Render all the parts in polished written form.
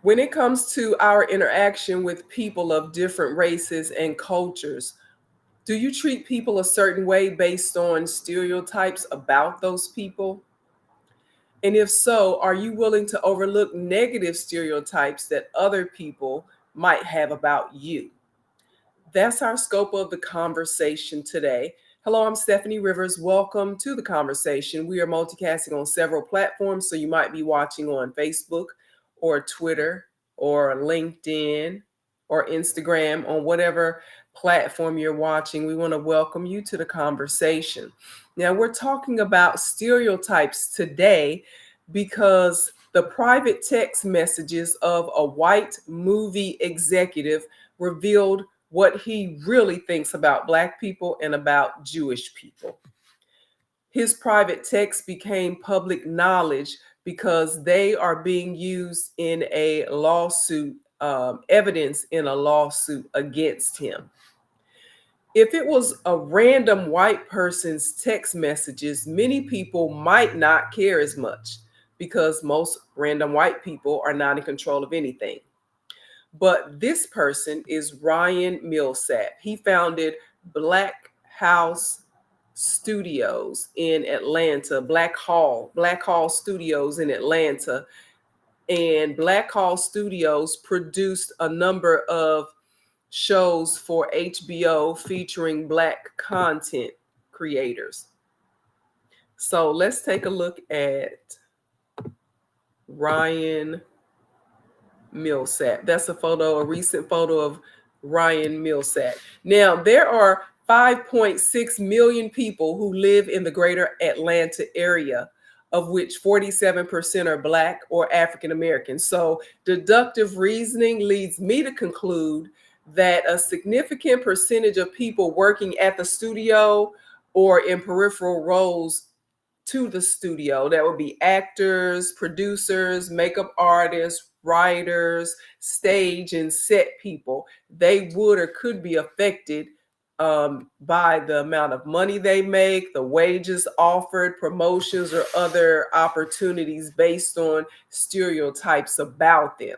When it comes to our interaction with people of different races and cultures, do you treat people a certain way based on stereotypes about those people? And if so, are you willing to overlook negative stereotypes that other people might have about you? That's our scope of the conversation today. Hello, I'm Stephanie Rivers. Welcome to the conversation. We are multicasting on several platforms, so you might be watching on Facebook or Twitter or LinkedIn or Instagram, on whatever platform you're watching. We want to welcome you to the conversation. Now, we're talking about stereotypes today because the private text messages of a white movie executive revealed what he really thinks about Black people and about Jewish people. His private texts became public knowledge because they are being used in a lawsuit, evidence in a lawsuit against him. If it was a random white person's text messages, many people might not care as much because most random white people are not in control of anything. But this person is Ryan Millsap. He founded Black House Studios in Atlanta, Black Hall Studios in Atlanta. And Black Hall Studios produced a number of shows for HBO featuring Black content creators. So let's take a look at Ryan Millsap. That's a recent photo of Ryan Millsap. Now, there are 5.6 million people who live in the greater Atlanta area, of which 47% are Black or African American. So, deductive reasoning leads me to conclude that a significant percentage of people working at the studio or in peripheral roles to the studio, that would be actors, producers, makeup artists, writers, stage and set people, they would or could be affected by the amount of money they make, the wages offered, promotions, or other opportunities based on stereotypes about them.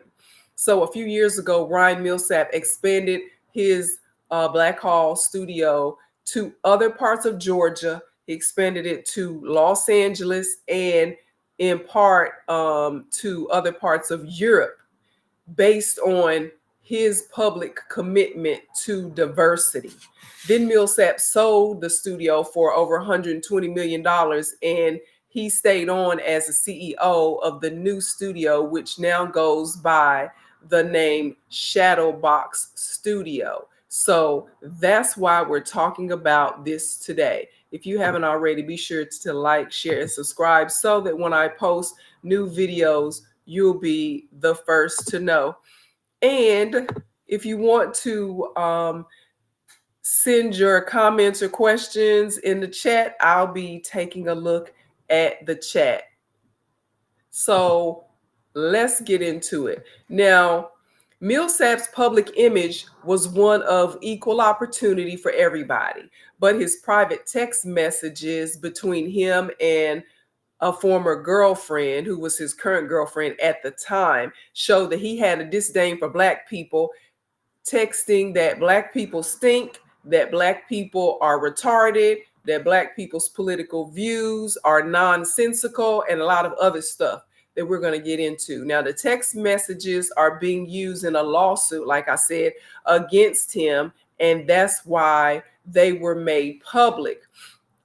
So a few years ago, Ryan Millsap expanded his Black Hall studio to other parts of Georgia. He expanded it to Los Angeles and in part to other parts of Europe based on his public commitment to diversity. Then Millsap sold the studio for over $120 million, and he stayed on as the CEO of the new studio, which now goes by the name Shadowbox Studio. So that's why we're talking about this today. If you haven't already, be sure to like, share, and subscribe so that when I post new videos, you'll be the first to know. And if you want to send your comments or questions in the chat, I'll be taking a look at the chat. So let's get into it. Now, Millsap's public image was one of equal opportunity for everybody, but his private text messages between him and a former girlfriend, who was his current girlfriend at the time, showed that he had a disdain for Black people, texting that Black people stink, that Black people are retarded, that Black people's political views are nonsensical, and a lot of other stuff that we're going to get into. Now, the text messages are being used in a lawsuit, like I said, against him, and that's why they were made public.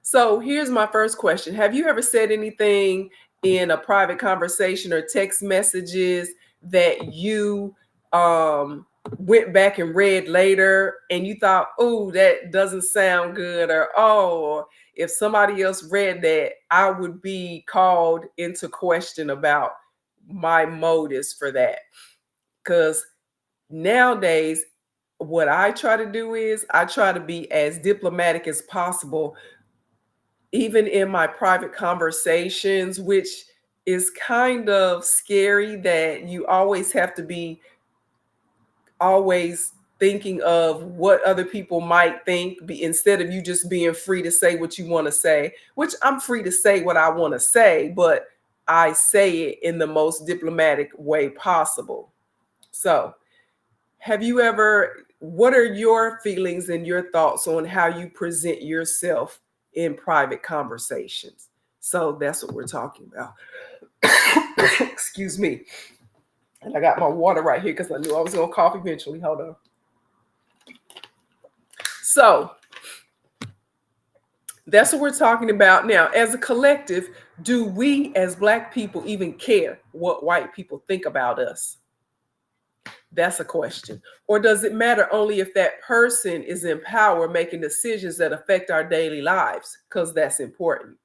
So here's my first question. Have you ever said anything in a private conversation or text messages that you went back and read later and you thought, oh, that doesn't sound good, or oh, if somebody else read that, I would be called into question about my motives for that? Because nowadays, what I try to do is I try to be as diplomatic as possible, even in my private conversations, which is kind of scary that you always have to be always thinking of what other people might think, instead of you just being free to say what you want to say, which I'm free to say what I want to say, but I say it in the most diplomatic way possible. So, what are your feelings and your thoughts on how you present yourself in private conversations? So that's what we're talking about. Excuse me. And I got my water right here because I knew I was going to cough eventually. Hold on. So that's what we're talking about now. As a collective, do we as Black people even care what white people think about us? That's a question. Or does it matter only if that person is in power making decisions that affect our daily lives? Because that's important.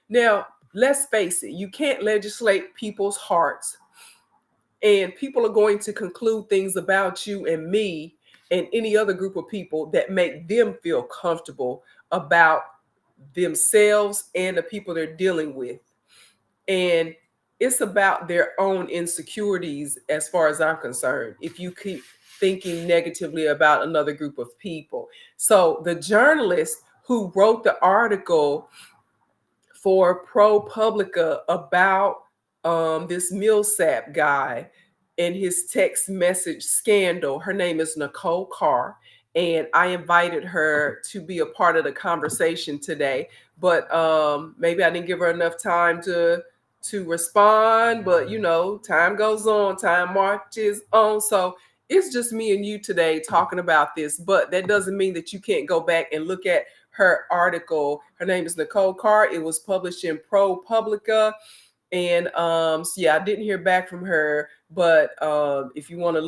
Now, let's face it, you can't legislate people's hearts, and people are going to conclude things about you and me and any other group of people that make them feel comfortable about themselves and the people they're dealing with. And it's about their own insecurities, as far as I'm concerned, if you keep thinking negatively about another group of people. So the journalist who wrote the article for ProPublica about this Millsap guy and his text message scandal, her name is Nicole Carr. And I invited her to be a part of the conversation today, but maybe I didn't give her enough time to respond. But time goes on, time marches on. So it's just me and you today talking about this. But that doesn't mean that you can't go back and look at her article. Her name is Nicole Carr. It was published in ProPublica. And so yeah, I didn't hear back from her, but if you want to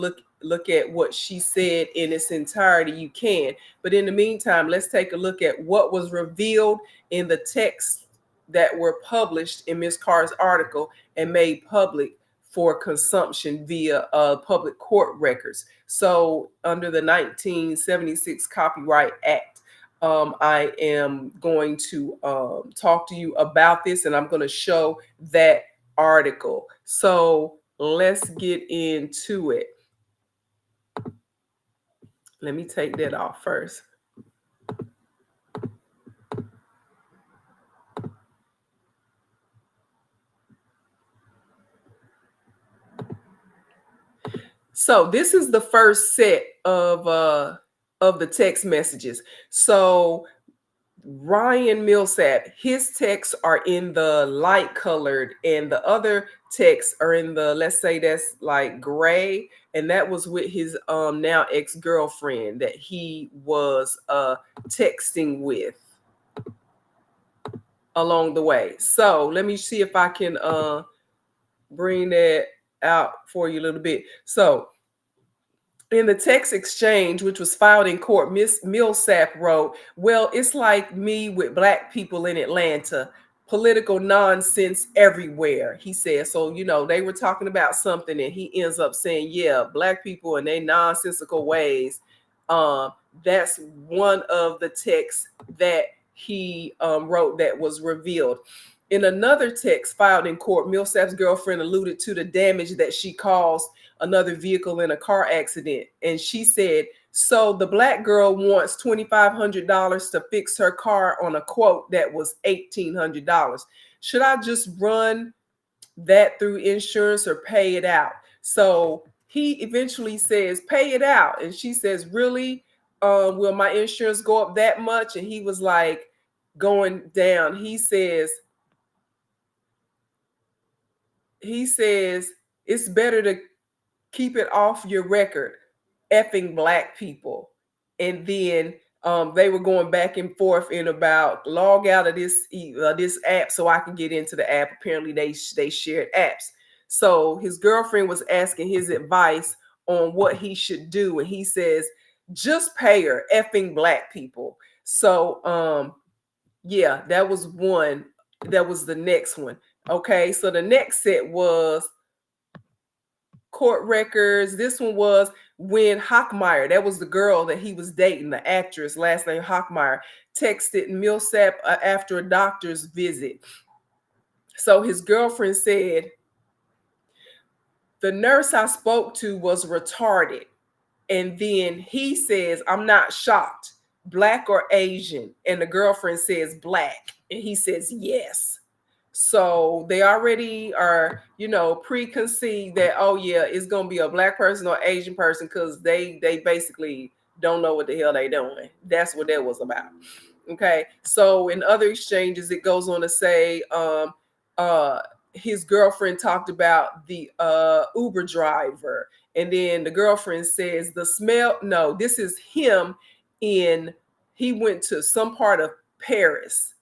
look at what she said in its entirety, you can. But in the meantime, let's take a look at what was revealed in the text that were published in Ms. Carr's article and made public for consumption via public court records. So under the 1976 Copyright Act, I am going to talk to you about this, and I'm going to show that article. So let's get into it. Let me take that off first. So this is the first set of the text messages. So Ryan Millsap, his texts are in the light colored, and the other texts are in the, let's say that's like gray, and that was with his now ex-girlfriend that he was texting with along the way. So let me see if I can bring that out for you a little bit. So in the text exchange, which was filed in court, Miss Millsap wrote, "Well, it's like me with Black people in Atlanta. Political nonsense everywhere," he said. So, they were talking about something, and he ends up saying, yeah, Black people and their nonsensical ways. That's one of the texts that he wrote that was revealed. In another text filed in court, Millsap's girlfriend alluded to the damage that she caused another vehicle in a car accident. And she said, so the Black girl wants $2,500 to fix her car on a quote that was $1,800. Should I just run that through insurance or pay it out? So he eventually says, pay it out. And she says, really? Will my insurance go up that much? And he was like, going down. He says, it's better to keep it off your record, effing Black people. And then they were going back and forth in about log out of this app so I can get into the app. Apparently they shared apps. So his girlfriend was asking his advice on what he should do. And he says, just pay her, effing Black people. So yeah, that was one. That was the next one. Okay, so the next set was court records. This one was when Hochmeyer, that was the girl that he was dating, the actress, last name Hochmeyer, texted Millsap after a doctor's visit. So his girlfriend said, the nurse I spoke to was retarded. And then he says, I'm not shocked, Black or Asian? And the girlfriend says, Black. And he says, yes. So they already are, preconceived that, oh yeah, it's gonna be a black person or Asian person, because they basically don't know what the hell they doing. That's what that was about. Okay. So in other exchanges, it goes on to say, uh his girlfriend talked about the Uber driver, and then the girlfriend says the smell. No, this is him in. He went to some part of Paris,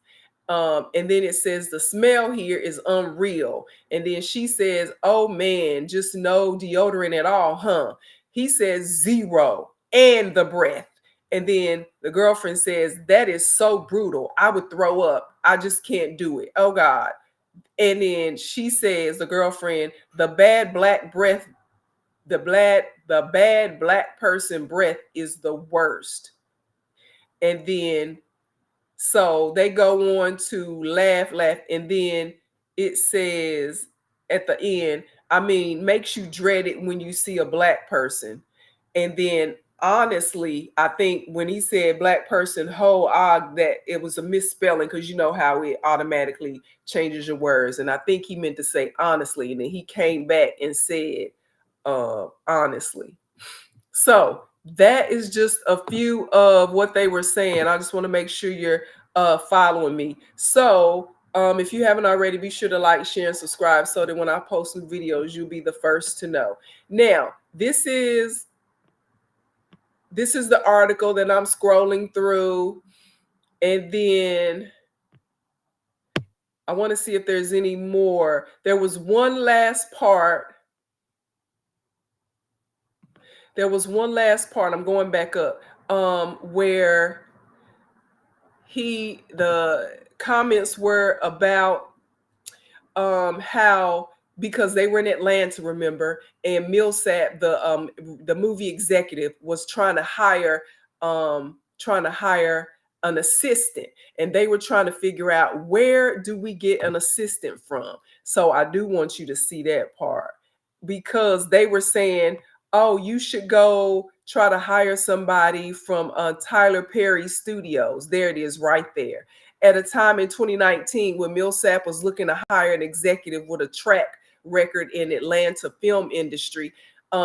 and then it says the smell here is unreal. And then she says, "Oh man, just no deodorant at all, huh?" He says zero, and the breath. And then the girlfriend says, "That is so brutal. I would throw up. I just can't do it. Oh God." And then she says, the girlfriend, "The bad black breath, the bad black person breath is the worst." And then so they go on to laugh, and then it says at the end, I mean, makes you dread it when you see a black person. And then honestly, I think when he said black person, that it was a misspelling, because you know how it automatically changes your words. And I think he meant to say honestly, and then he came back and said honestly. So that is just a few of what they were saying. I just want to make sure you're following me. So if you haven't already, be sure to like, share, and subscribe, so that when I post new videos, you'll be the first to know. Now, this is the article that I'm scrolling through, and then I want to see if there's any more. There was one last part. I'm going back up, where the comments were about how, because they were in Atlanta, remember, and Millsap, the movie executive, was trying to hire an assistant, and they were trying to figure out, where do we get an assistant from? So I do want you to see that part, because they were saying, oh, you should go try to hire somebody from Tyler Perry Studios. There it is right there. At a time in 2019 when Millsap was looking to hire an executive with a track record in Atlanta film industry,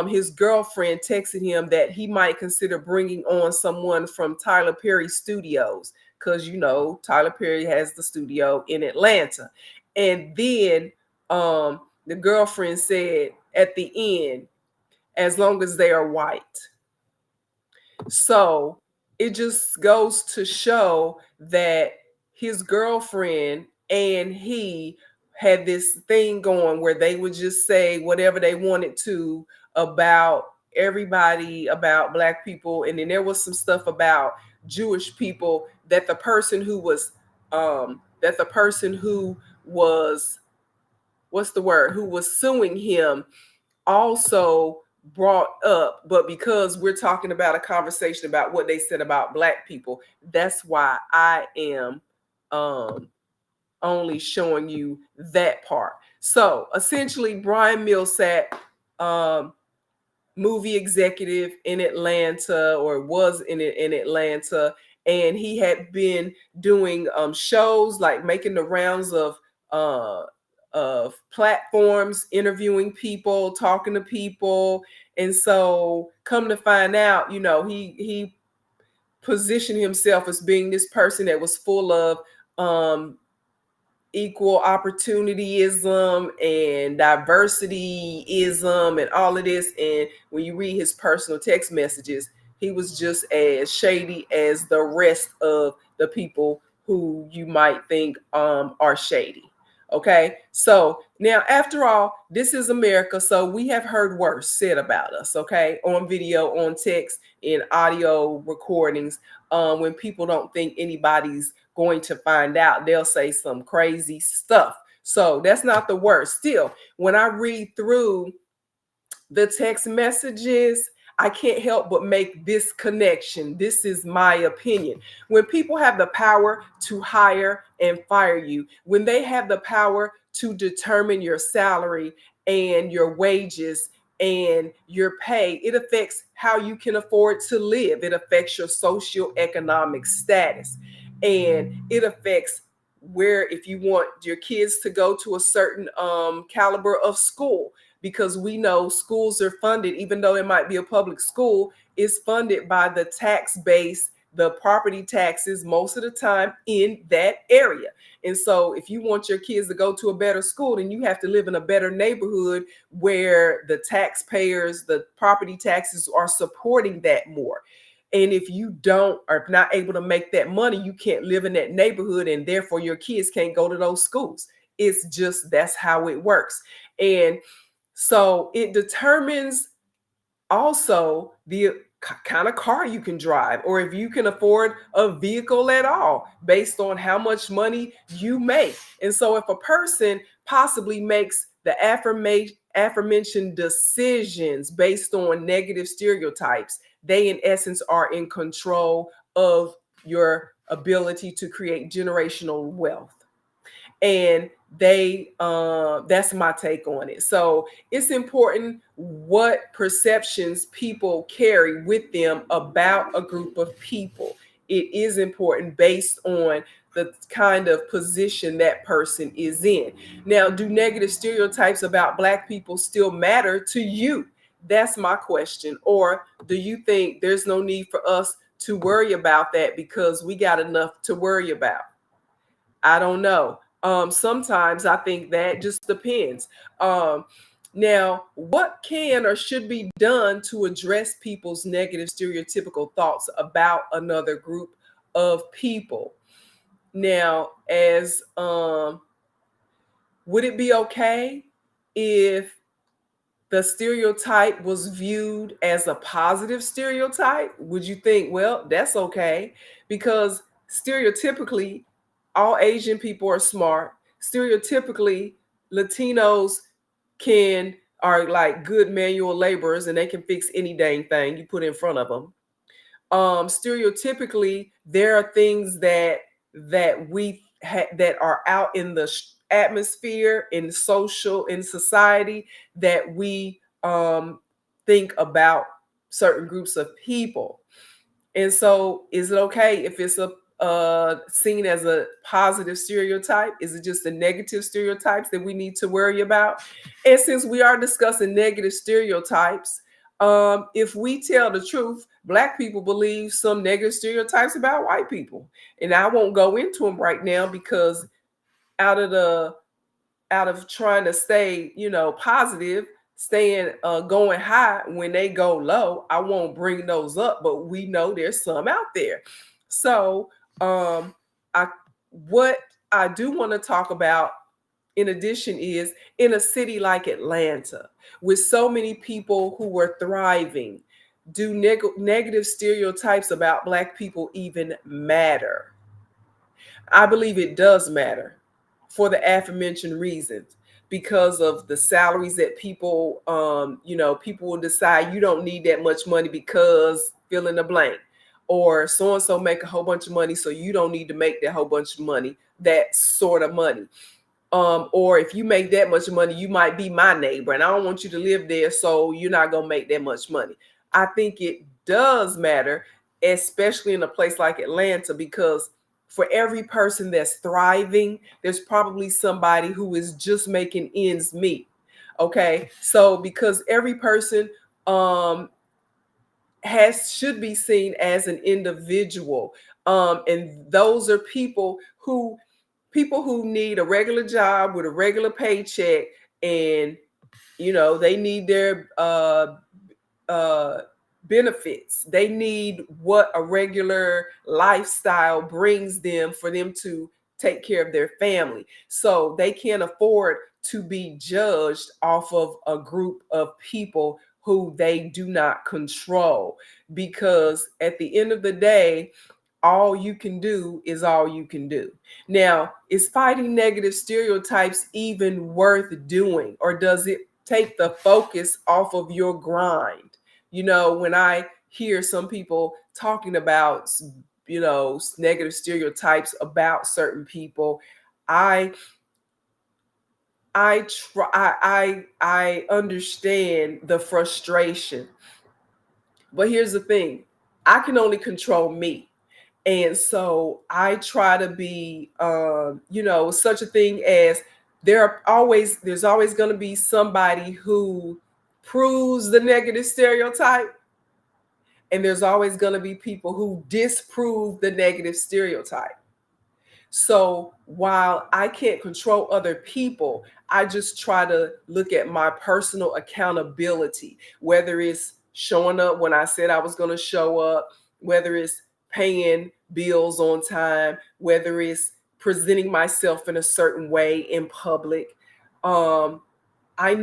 his girlfriend texted him that he might consider bringing on someone from Tyler Perry Studios, because Tyler Perry has the studio in Atlanta. And then the girlfriend said at the end, as long as they are white. So it just goes to show that his girlfriend and he had this thing going where they would just say whatever they wanted to about everybody, about black people. And then there was some stuff about Jewish people that the person who was who was suing him also brought up. But because we're talking about a conversation about what they said about black people, that's why I am only showing you that part. So essentially, Brian Millsap, movie executive in Atlanta, or was in Atlanta, and he had been doing shows, like making the rounds of platforms, interviewing people, talking to people. And so come to find out, he positioned himself as being this person that was full of equal opportunityism and diversityism and all of this. And when you read his personal text messages, he was just as shady as the rest of the people who you might think are shady. Okay, so now, after all, this is America, so we have heard worse said about us, okay, on video, on text, in audio recordings. When people don't think anybody's going to find out, they'll say some crazy stuff. So that's not the worst. Still, when I read through the text messages, I can't help but make this connection. This is my opinion. When people have the power to hire and fire you, when they have the power to determine your salary and your wages and your pay, it affects how you can afford to live. It affects your socioeconomic status, and it affects where if you want your kids to go to a certain caliber of school, because we know schools are funded, even though it might be a public school, is funded by the tax base, the property taxes most of the time in that area. And so if you want your kids to go to a better school, then you have to live in a better neighborhood where the taxpayers, the property taxes are supporting that more. And if you don't, or not able to make that money, you can't live in that neighborhood, and therefore your kids can't go to those schools. It's just, that's how it works. And so it determines also the kind of car you can drive, or if you can afford a vehicle at all, based on how much money you make. And so if a person possibly makes the aforementioned decisions based on negative stereotypes, they in essence are in control of your ability to create generational wealth. And that's my take on it. So it's important what perceptions people carry with them about a group of people. It is important based on the kind of position that person is in. Now, do negative stereotypes about Black people still matter to you? That's my question. Or do you think there's no need for us to worry about that because we got enough to worry about? I don't know. Sometimes I think that just depends. Now, what can or should be done to address people's negative stereotypical thoughts about another group of people? Now, as would it be okay if the stereotype was viewed as a positive stereotype? Would you think, well, that's okay? Because stereotypically, all Asian people are smart. Stereotypically, Latinos can are like good manual laborers, and they can fix any dang thing you put in front of them. Stereotypically, there are things that are out in the atmosphere, in social, in society, that we think about certain groups of people. And so, is it okay if it's seen as a positive stereotype? Is it just the negative stereotypes that we need to worry about? And since we are discussing negative stereotypes, if we tell the truth, Black people believe some negative stereotypes about white people, and I won't go into them right now because out of the out of trying to stay, positive, staying going high when they go low, I won't bring those up, but we know there's some out there. So I what I do want to talk about in addition is, in a city like Atlanta, with so many people who were thriving, do negative stereotypes about Black people even matter? I believe it does matter for the aforementioned reasons, because of the salaries that people, people will decide you don't need that much money because fill in the blank, or so and so make a whole bunch of money, so you don't need to make that whole bunch of money, that sort of money. Or if you make that much money, you might be my neighbor, and I don't want you to live there, so you're not gonna make that much money. I think it does matter, especially in a place like Atlanta, because for every person that's thriving, there's probably somebody who is just making ends meet. Okay, so because every person should be seen as an individual, and those are people who need a regular job with a regular paycheck, and they need their benefits. They need what a regular lifestyle brings them for them to take care of their family. So they can't afford to be judged off of a group of people who they do not control, because at the end of the day, all you can do is all you can do. Now, is fighting negative stereotypes even worth doing, or does it take the focus off of your grind? When I hear some people talking about, negative stereotypes about certain people, I I understand the frustration. But here's the thing, I can only control me. And so I try to be, such a thing as there's always going to be somebody who proves the negative stereotype, and there's always going to be people who disprove the negative stereotype. So while I can't control other people, I just try to look at my personal accountability, whether it's showing up when I said I was going to show up, whether it's paying bills on time, whether it's presenting myself in a certain way in public. Um, I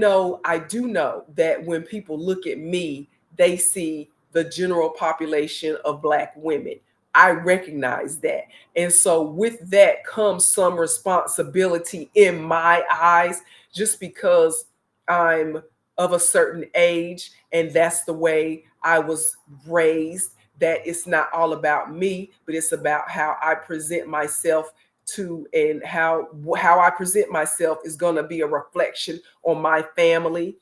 do know that when people look at me, they see the general population of Black women. I recognize that. And so, with that comes some responsibility in my eyes, just because I'm of a certain age and that's the way I was raised. That it's not all about me, but it's about how I present myself to, and how I present myself is going to be a reflection on my family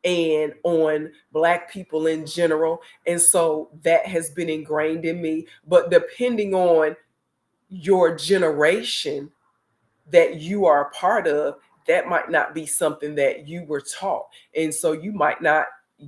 and on Black people in general. And so that has been ingrained in me. But depending on your generation that you are a part of, that might not be something that you were taught. And so you might not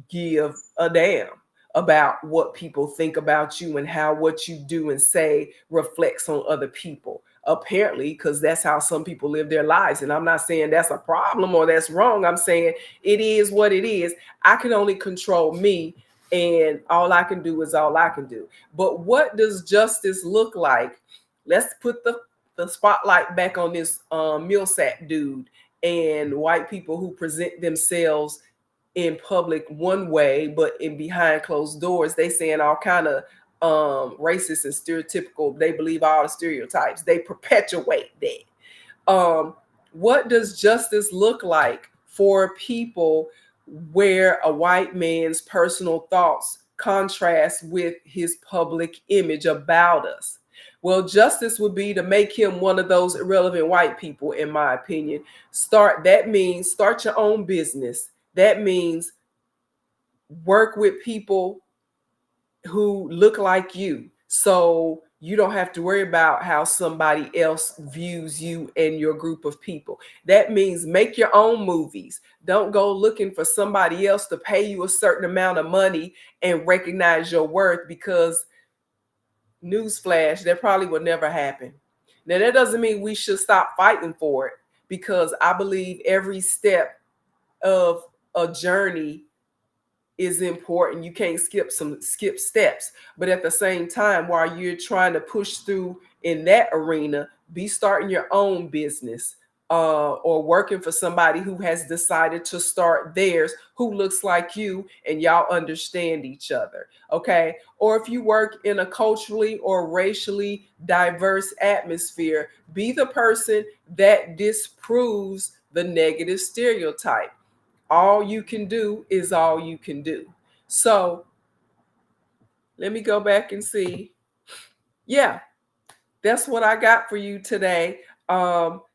give a damn about what people think about you and how what you do and say reflects on other people. Apparently, because that's how some people live their lives. And I'm not saying that's a problem or that's wrong. I'm saying it is what it is. I can only control me, and all I can do is all I can do. But what does justice look like? Let's put the spotlight back on this Millsap dude and white people who present themselves in public one way, but in behind closed doors, they saying all kind of racist and stereotypical. They believe all the stereotypes. They perpetuate that. What does justice look like for people where a white man's personal thoughts contrast with his public image about us? Well, justice would be to make him one of those irrelevant white people, in my opinion. That means start your own business. That means work with people who look like you, so you don't have to worry about how somebody else views you and your group of people. That means make your own movies. Don't go looking for somebody else to pay you a certain amount of money and recognize your worth, because newsflash, that probably will never happen. Now, that doesn't mean we should stop fighting for it, because I believe every step of a journey is important. You can't skip steps. But at the same time, while you're trying to push through in that arena, be starting your own business, or working for somebody who has decided to start theirs, who looks like you, and y'all understand each other. Okay. Or if you work in a culturally or racially diverse atmosphere, be the person that disproves the negative stereotype. All you can do is all you can do. So let me go back and see. Yeah, that's what I got for you today.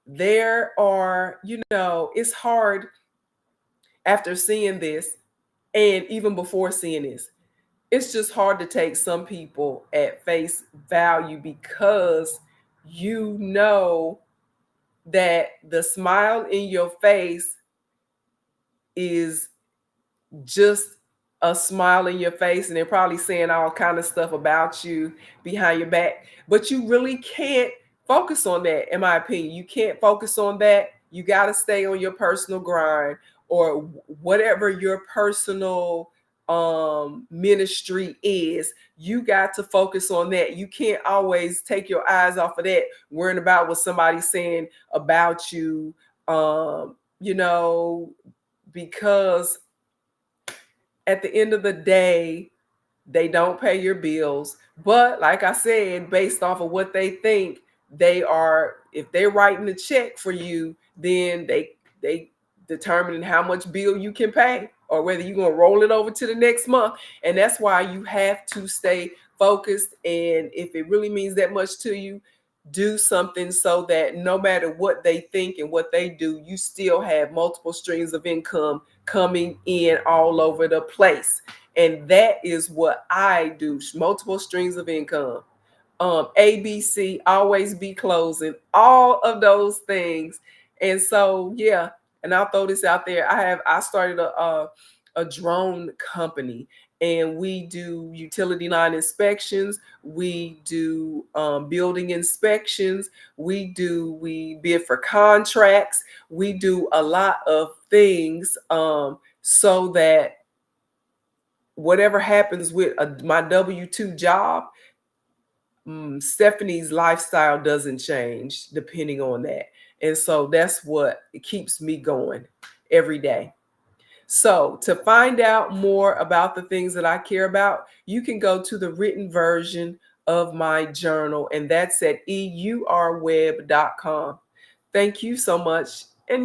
There are, it's hard after seeing this, and even before seeing this, it's just hard to take some people at face value, because you know that the smile in your face is just a smile in your face, and they're probably saying all kind of stuff about you behind your back, but you really can't focus on that. In my opinion, you can't focus on that. You got to stay on your personal grind, or whatever your personal ministry is. You got to focus on that. You can't always take your eyes off of that, worrying about what somebody's saying about you, because at the end of the day, they don't pay your bills. But like I said, based off of what they think, if they're writing a check for you, then they determine how much bill you can pay, or whether you're gonna roll it over to the next month. And that's why you have to stay focused. And if it really means that much to you, do something so that no matter what they think and what they do, you still have multiple streams of income coming in all over the place. And that is what I do, multiple streams of income. ABC, always be closing, all of those things. And so, yeah, and I'll throw this out there. I started a drone company, and we do utility line inspections. We do building inspections. We bid for contracts. We do a lot of things so that whatever happens with my W-2 job, Stephanie's lifestyle doesn't change depending on that. And so that's what keeps me going every day. So to find out more about the things that I care about, you can go to the written version of my journal, and that's at eurweb.com. Thank you so much.